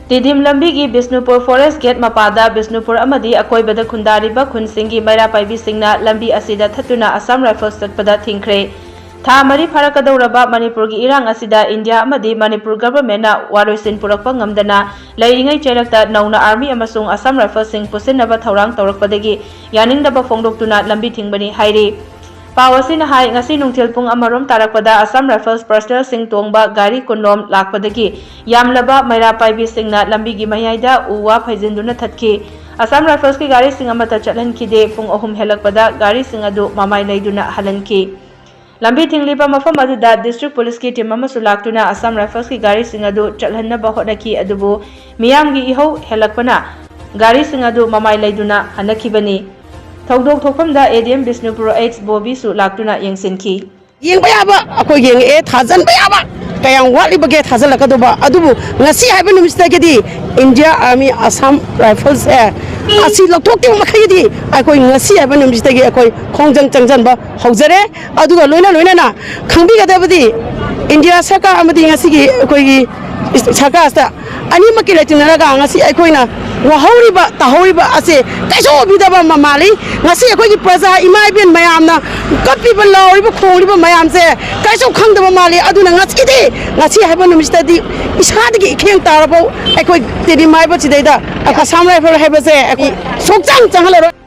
Tidim lambi gi Bishnupur Forest Gate mapada Bishnupur amadi akoibada khundariba khunsingi Meira Paibi Singna lambi asida Thattuna Assam Rifles tatpada thingkhre. Tha mari pharakadauraba Manipur gi irang asida India amadi Manipur government na waroisin purakpa ngamdana lairingai cherakta nauna army amasung Assam Rifles sing pusinaba thaurang tawrakpadagi yaningdaba phongdoktuna lambi thingbani hairi. Pawasina hai ngasi nungthil pung amarom tarakpada Assam Rifles personal sing tongba Gari kunnom lakpadagi yamlaba Meira Paibi Singna lambi gi mayaida uwa phaijinduna thatki. Assam Rifles ki Gari sing amata chatlankhide pung ahum helakpada Gari sing adu mamai leiduna halanki. Lambi thingliba mafam aduda district police ki team amasu laktuna Assam Rifles ki Gari sing adu chatlanna hotnaki adubu miyam gi ihau helakpana Gari sing adu mamai leiduna hanakibani. Thogdok thokpamda ADM Bishnupur X Bobby su laktuna yengsinki. Yeng bayaba ako yeng thajan bayaba kayang wali bage thajal lakadoba adubu ngasi haiba numistagedi India Army Assam Rifles asi lokthokti makhayidi ako ngasi haiba numistagi ako khongjang changjan ba hojare aduga loina na khangbi gadabadi India saka amadi ngasi gi koi saka asta ani makile tinaraga ngasi akoina wahoriba tahoriba ase kaiso bidaba mamali ngasi akoi praja imaiben mayamna kapiba lawriba khoriba mayamse kaiso khangdaba mali aduna ngasi haiba numistadi isadagi kheng tarabo akoi tedi maiba chidaida Assam Rifle haiba se sokchang changalaro